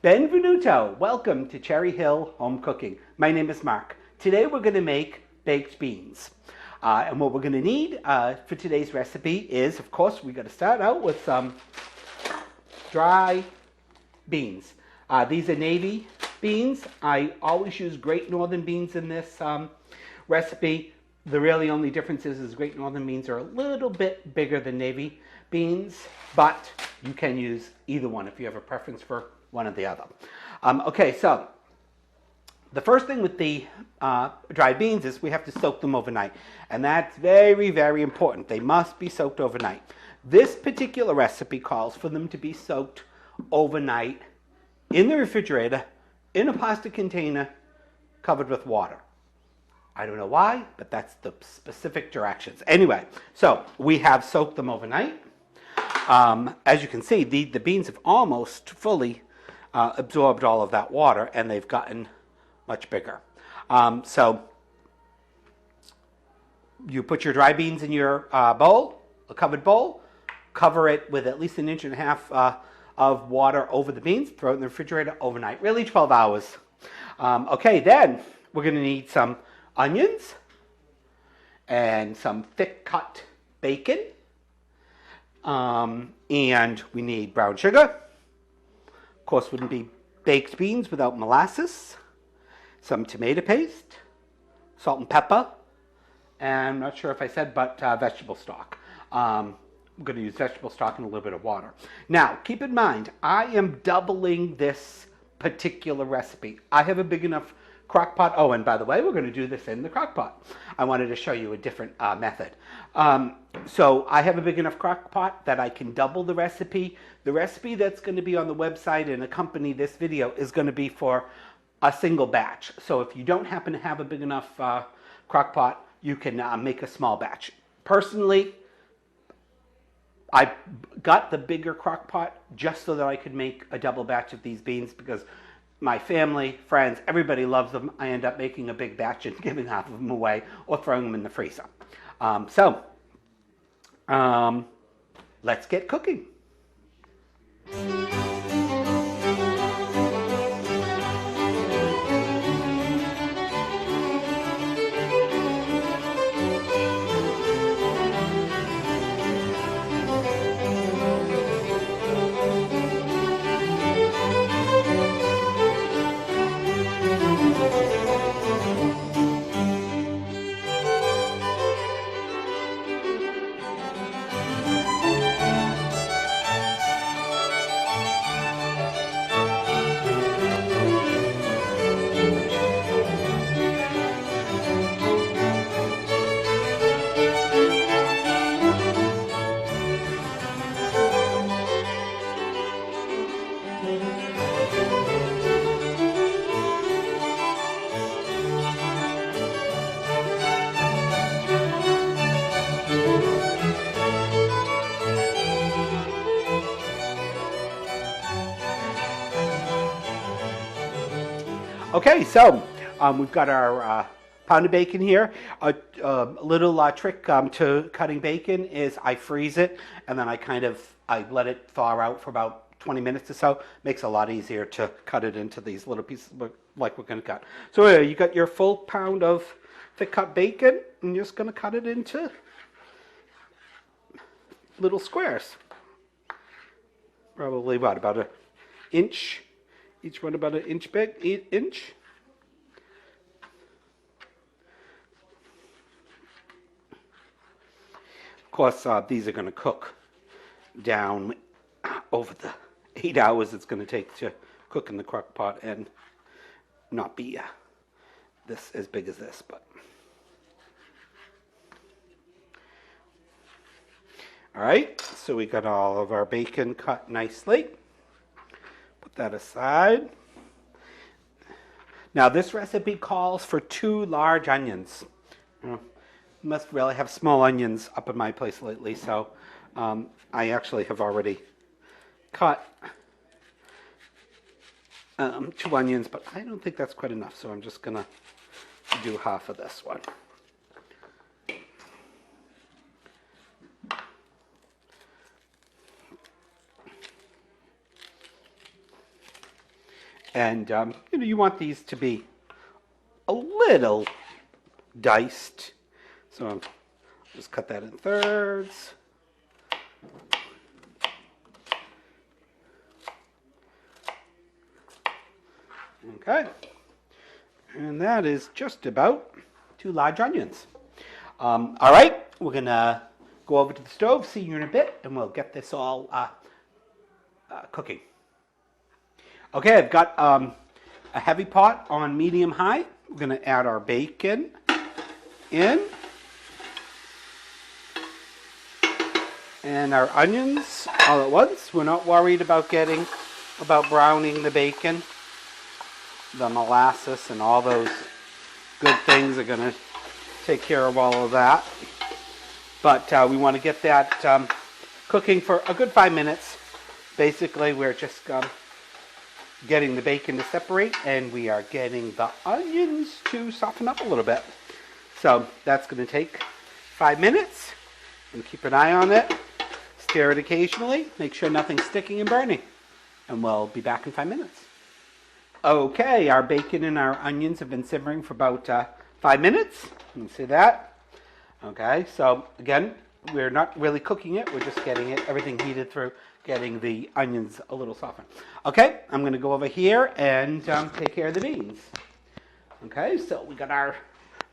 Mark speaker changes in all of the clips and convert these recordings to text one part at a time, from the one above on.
Speaker 1: Benvenuto! Welcome to Cherry Hill Home Cooking. My name is Mark. Today we're going to make baked beans. And what we're going to need for today's recipe is, of course, we got to start out with some dry beans. These are navy beans. I always use Great Northern beans in this recipe. The really only difference is Great Northern beans are a little bit bigger than navy beans, but you can use either one if you have a preference for one or the other. Okay, so the first thing with the dried beans is we have to soak them overnight. And that's very, very important. They must be soaked overnight. This particular recipe calls for them to be soaked overnight in the refrigerator in a plastic container covered with water. I don't know why, but that's the specific directions. Anyway, so we have soaked them overnight. As you can see, the beans have almost fully absorbed all of that water, and they've gotten much bigger. So you put your dry beans in your bowl, a covered bowl, cover it with at least 1.5 inches of water over the beans, throw it in the refrigerator overnight, really 12 hours. Okay, then we're going to need some onions and some thick cut bacon, and we need brown sugar. Of course, wouldn't be baked beans without molasses, some tomato paste, salt and pepper, and I'm not sure if I said, but vegetable stock. I'm going to use vegetable stock and a little bit of water. Now, keep in mind, I am doubling this particular recipe. I have a big enough crock pot. Oh, and by the way, we're going to do this in the crock pot. I wanted to show you a different method. So I have a big enough crock pot that I can double the recipe. The recipe that's going to be on the website and accompany this video is going to be for a single batch. So if you don't happen to have a big enough crock pot, you can make a small batch. Personally, I got the bigger crock pot just so that I could make a double batch of these beans because my family, friends, everybody loves them. I end up making a big batch and giving half of them away or throwing them in the freezer. Let's get cooking. Okay, so we've got our pound of bacon here. A little trick to cutting bacon is I freeze it and then I let it thaw out for about 20 minutes or so. Makes it a lot easier to cut it into these little pieces like we're going to cut. So you got your full pound of thick cut bacon, and you're just going to cut it into little squares. Probably what, about 1 inch? Each one about 1 inch big, 1 inch. Of course, these are going to cook down over the 8 hours it's going to take to cook in the crock pot and not be this as big as this, but. All right, so we got all of our bacon cut nicely. Put that aside. Now this recipe calls for 2 large onions. Must really have small onions up in my place lately, so I actually have already cut 2 onions, but I don't think that's quite enough, so I'm just gonna do half of this one. And you want these to be a little diced. So I'll just cut that in thirds. Okay. And that is just about 2 large onions. All right, we're going to go over to the stove, see you in a bit, and we'll get this all cooking. Okay, I've got a heavy pot on medium-high. We're going to add our bacon in. And our onions all at once. We're not worried about browning the bacon. The molasses and all those good things are going to take care of all of that. But we want to get that cooking for a good 5 minutes. Basically, we're just getting the bacon to separate, and we are getting the onions to soften up a little bit. So that's going to take 5 minutes. And keep an eye on it. Stir it occasionally. Make sure nothing's sticking and burning. And we'll be back in 5 minutes. Okay, our bacon and our onions have been simmering for about 5 minutes. You can see that. Okay, so again, we're not really cooking it. We're just getting everything heated through, getting the onions a little softer. Okay, I'm going to go over here and take care of the beans. Okay, so we got our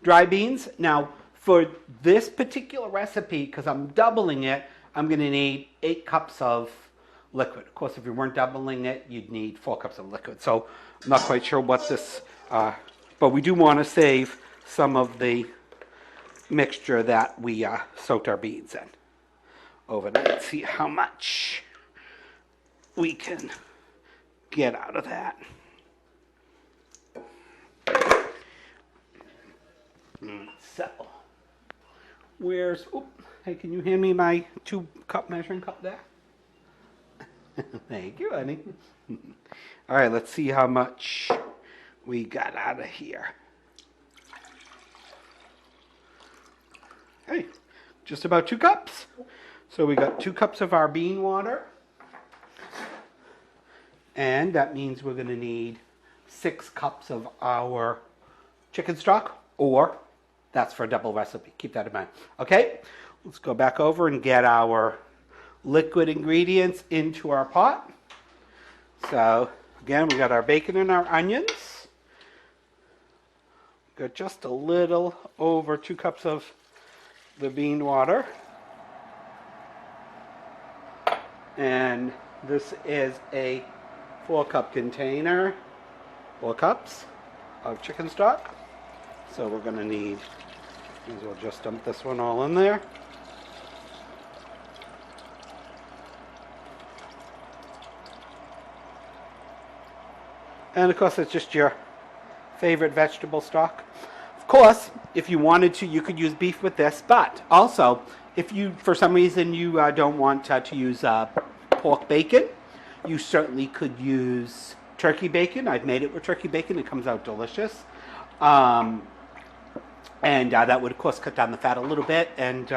Speaker 1: dry beans. Now, for this particular recipe, because I'm doubling it, I'm going to need 8 cups of liquid. Of course, if you weren't doubling it, you'd need 4 cups of liquid. So I'm not quite sure what this, but we do want to save some of the mixture that we soaked our beans in overnight. Let's see how much we can get out of that. So, hey, can you hand me my 2-cup measuring cup there? Thank you, honey. All right, let's see how much we got out of here. Hey, just about 2 cups. So we got 2 cups of our bean water. And that means we're going to need 6 cups of our chicken stock, or that's for a double recipe. Keep that in mind. Okay, let's go back over and get our liquid ingredients into our pot. So again, we got our bacon and our onions. Got just a little over 2 cups of the bean water. And this is a 4-cup container, 4 cups of chicken stock. So we're going to need, we'll just dump this one all in there. And of course, it's just your favorite vegetable stock. Of course, if you wanted to, you could use beef with this. But also, if you, for some reason, you don't want to use pork bacon, you certainly could use turkey bacon. I've made it with turkey bacon. It comes out delicious. And that would, of course, cut down the fat a little bit and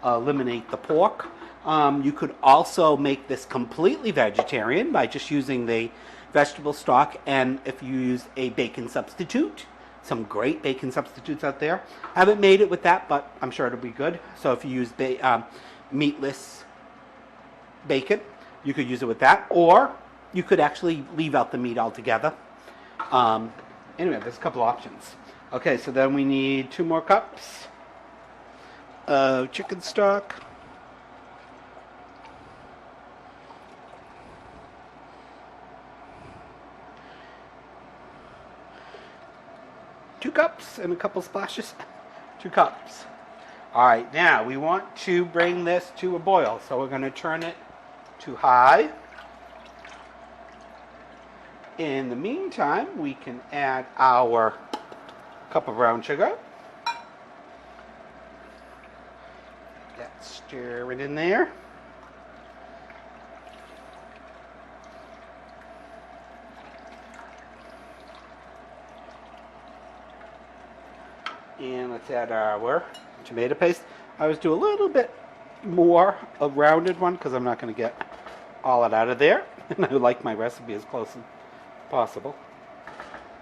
Speaker 1: eliminate the pork. You could also make this completely vegetarian by just using the vegetable stock, and if you use a bacon substitute, some great bacon substitutes out there. I haven't made it with that, but I'm sure it'll be good. So if you use meatless bacon, you could use it with that, or you could actually leave out the meat altogether. Anyway, there's a couple options. Okay, so then we need 2 more cups of chicken stock. Two cups and a couple splashes. 2 cups. All right, now we want to bring this to a boil, so we're going to turn it to high. In the meantime, we can add our cup of brown sugar. Let's stir it in there. And let's add our tomato paste. I always do a little bit more, a rounded one, because I'm not going to get all it out of there. And I like my recipe as close possible.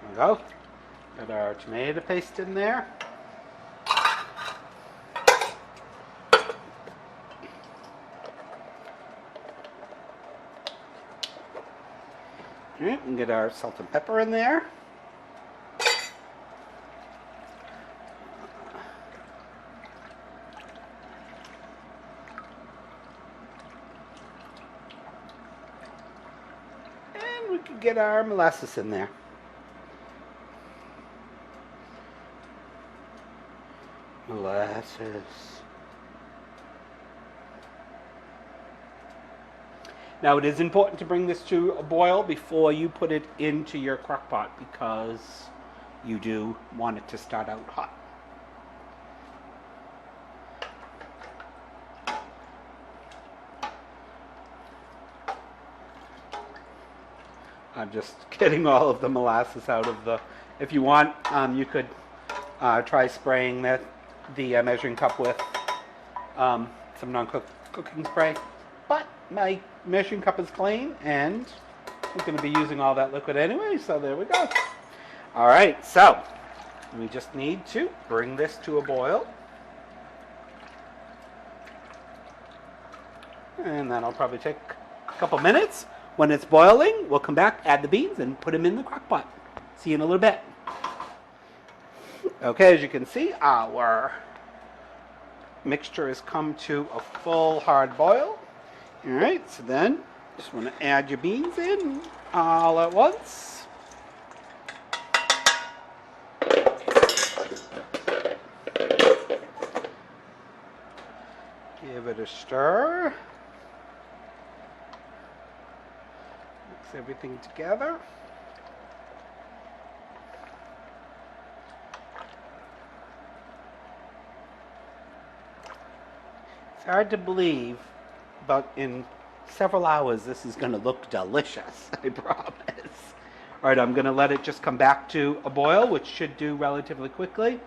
Speaker 1: There we go. Got our tomato paste in there. All right, and get our salt and pepper in there. And we can get our molasses in there. Molasses. Now it is important to bring this to a boil before you put it into your crock pot because you do want it to start out hot. I'm just getting all of the molasses out of the, if you want, you could try spraying the measuring cup with some non-cooking spray. But my measuring cup is clean, and I'm going to be using all that liquid anyway, so there we go. All right, so we just need to bring this to a boil. And that'll probably take a couple minutes. When it's boiling, we'll come back, add the beans, and put them in the crock pot. See you in a little bit. Okay, as you can see, our mixture has come to a full hard boil. All right, so then just want to add your beans in all at once. Give it a stir. Mix everything together. It's hard to believe, but in several hours this is going to look delicious, I promise. All right, I'm going to let it just come back to a boil, which should do relatively quickly.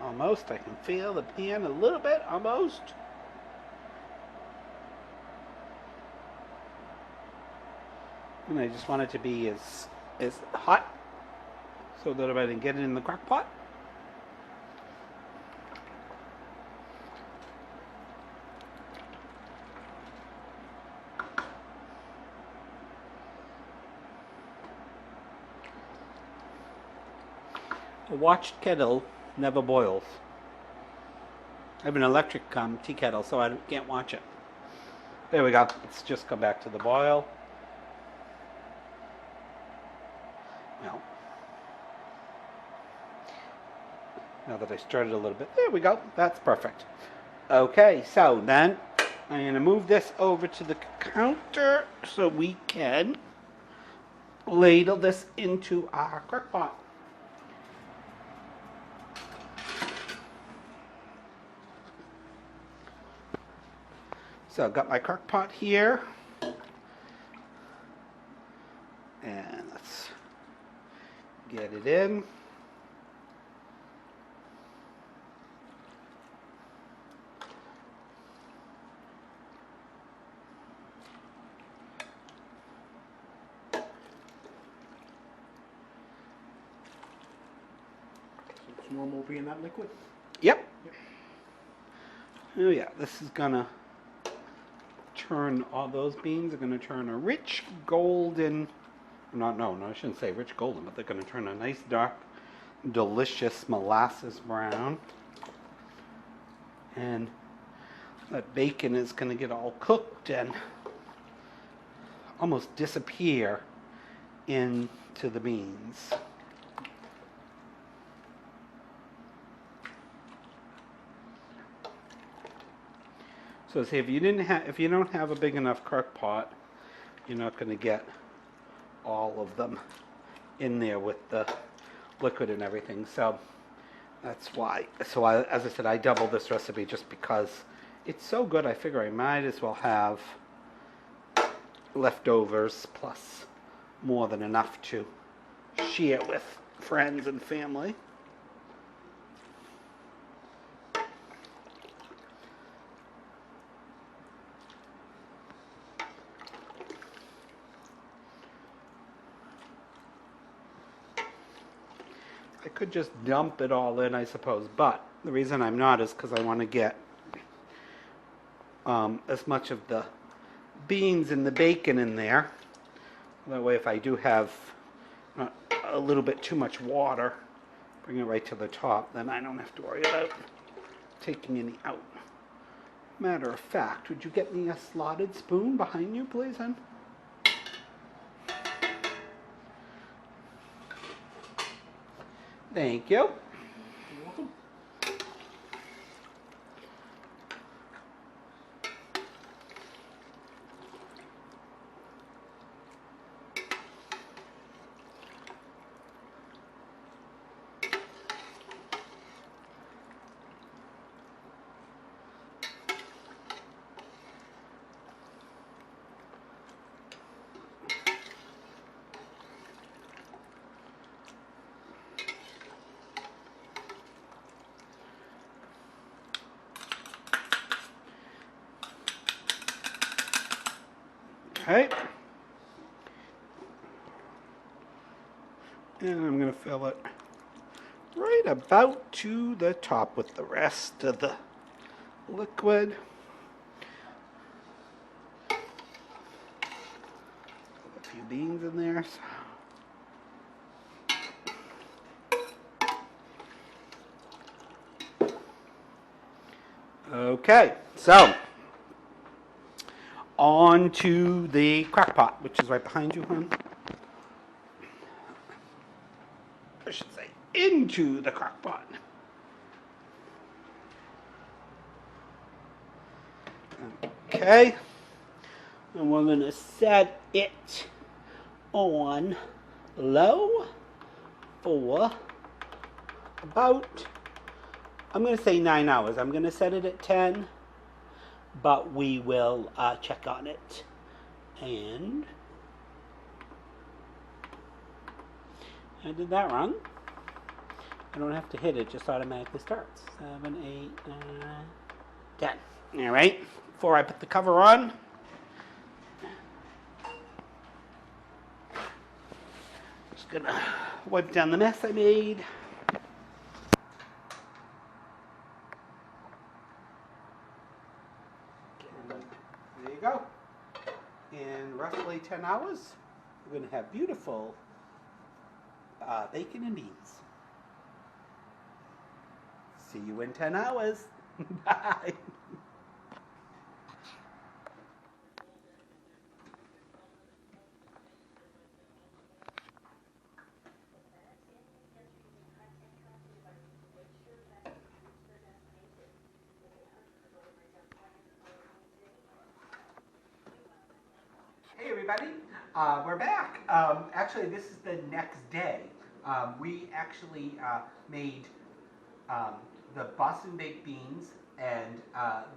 Speaker 1: Almost, I can feel the pan a little bit, almost. And I just want it to be as hot so that I can get it in the crock pot. A watched kettle never boils. I have an electric tea kettle, so I can't watch it. There we go. Let's just come back to the boil. Well, now that I stirred it a little bit, there we go. That's perfect. Okay, so then I'm going to move this over to the counter so we can ladle this into our crock pot. So I've got my crock pot here, and let's get it in.
Speaker 2: It's normal being that liquid?
Speaker 1: Yep. Oh yeah, this is gonna turn, all those beans are gonna turn a rich golden, no, I shouldn't say rich golden, but they're gonna turn a nice dark, delicious molasses brown. And that bacon is gonna get all cooked and almost disappear into the beans. So see, if you don't have a big enough crock pot, you're not going to get all of them in there with the liquid and everything. So that's why. So as I said, I doubled this recipe just because it's so good. I figure I might as well have leftovers plus more than enough to share with friends and family. I could just dump it all in, I suppose, but the reason I'm not is because I want to get as much of the beans and the bacon in there. That way, if I do have a little bit too much water, bring it right to the top, then I don't have to worry about taking any out. Matter of fact, would you get me a slotted spoon behind you, please, hon? Thank you.
Speaker 2: You're welcome.
Speaker 1: Okay. And I'm going to fill it right about to the top with the rest of the liquid. A few beans in there. Okay, so on to the crock pot, which is right behind you, hon. I should say into the crock pot. Okay, and we're going to set it on low for about, I'm going to say 9 hours. I'm going to set it at 10, but we will check on it. And I did that wrong. I don't have to hit it, it just automatically starts. 7, 8, 9, 10. All right, before I put the cover on, just gonna wipe down the mess I made. And there you go. In roughly 10 hours, we're gonna have beautiful bacon and beans. See you in 10 hours. Bye. Hey everybody, we're back. Actually, this is the next day. We actually made the Boston baked beans and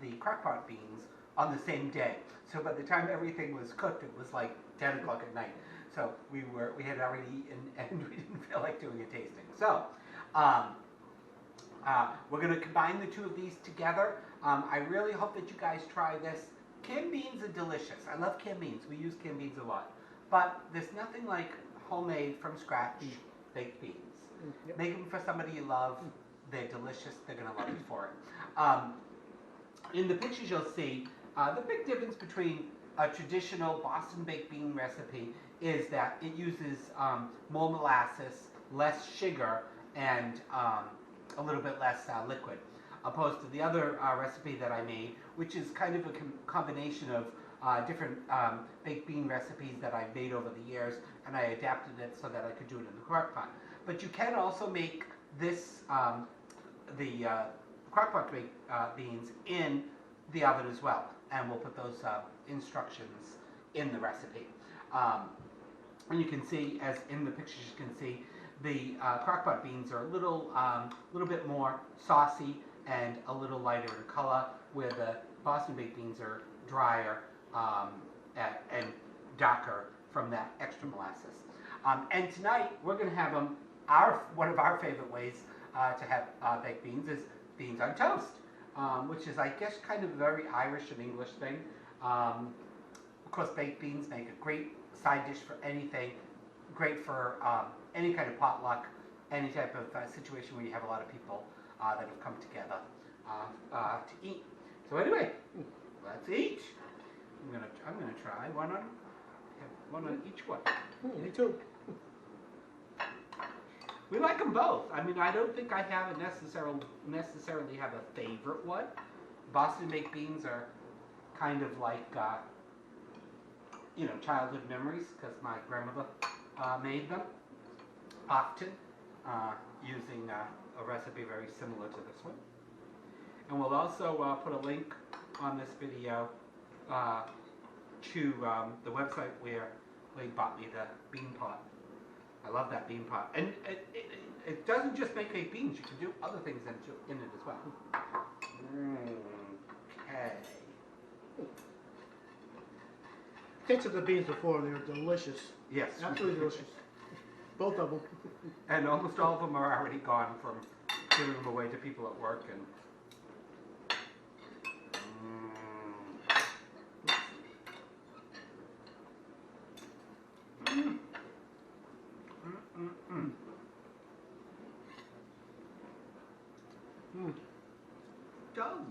Speaker 1: the crockpot beans on the same day. So by the time everything was cooked, it was like 10 o'clock at night. So we had already eaten and we didn't feel like doing a tasting. So we're going to combine the two of these together. I really hope that you guys try this. Canned beans are delicious. I love canned beans. We use canned beans a lot. But there's nothing like homemade from scratch baked beans.
Speaker 2: Yep.
Speaker 1: Make them for somebody you love. They're delicious. They're going to love you for it. In the pictures you'll see, the big difference between a traditional Boston baked bean recipe is that it uses more molasses, less sugar, and a little bit less liquid, opposed to the other recipe that I made, which is kind of a combination of different baked bean recipes that I've made over the years, and I adapted it so that I could do it in the crock pot. But you can also make this, the crock pot baked beans in the oven as well, and we'll put those instructions in the recipe. And you can see, as in the pictures you can see, the crockpot beans are a little bit more saucy and a little lighter in color, where the Boston baked beans are drier and darker from that extra molasses. And tonight we're going to have them. One of our favorite ways to have baked beans is beans on toast, which is, I guess, kind of a very Irish and English thing. Of course, baked beans make a great side dish for anything. Great for any kind of potluck, any type of situation where you have a lot of people that have come together to eat. So anyway, let's eat. I'm gonna try one on each one.
Speaker 2: Me too.
Speaker 1: We like them both. I mean, I don't think I have necessarily have a favorite one. Boston baked beans are kind of like childhood memories because my grandmother made them often using a recipe very similar to this one. And we'll also put a link on this video to the website where Lee bought me the bean pot. I love that bean pot. And it doesn't just make baked beans, you can do other things in it as well. Okay.
Speaker 2: Tasted the beans before, they're delicious.
Speaker 1: Yes.
Speaker 2: Absolutely delicious. Both of them.
Speaker 1: And almost all of them are already gone from giving them away to people at work. And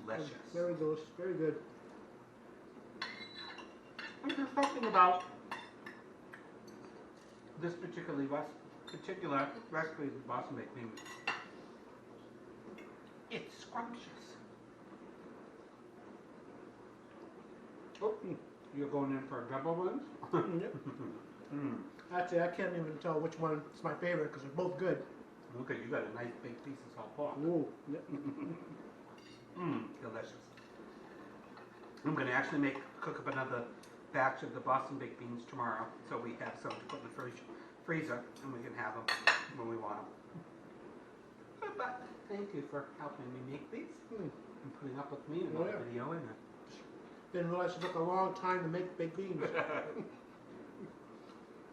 Speaker 1: delicious.
Speaker 2: Very delicious. Very good.
Speaker 1: And there's something about this particular recipe of Boston baked beans. It's scrumptious. Oh, you're going in for a double ones?
Speaker 2: Yep. Actually, I can't even tell which one is my favorite because they're both good.
Speaker 1: Look at you got a nice big piece of salt pork.
Speaker 2: Ooh. Yep.
Speaker 1: Delicious. I'm going to actually cook up another batch of the Boston baked beans tomorrow, so we have some to put in the freezer, and we can have them when we want them. But thank you for helping me make these and putting up with me in the video. And
Speaker 2: Didn't realize it took a long time to make baked beans.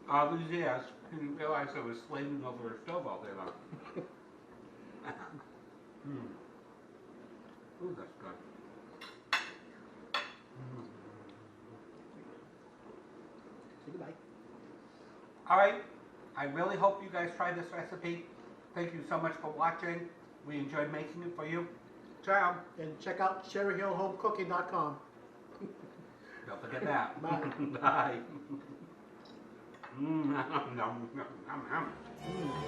Speaker 1: all these years, I didn't realize I was slaving over a stove all day long. Ooh, that's good.
Speaker 2: Say goodbye.
Speaker 1: All right, I really hope you guys try this recipe. Thank you so much for watching. We enjoyed making it for you. Ciao.
Speaker 2: And check out cherryhillhomecooking.com.
Speaker 1: Don't forget that.
Speaker 2: Bye.
Speaker 1: Bye. Nom, nom, nom, nom, nom.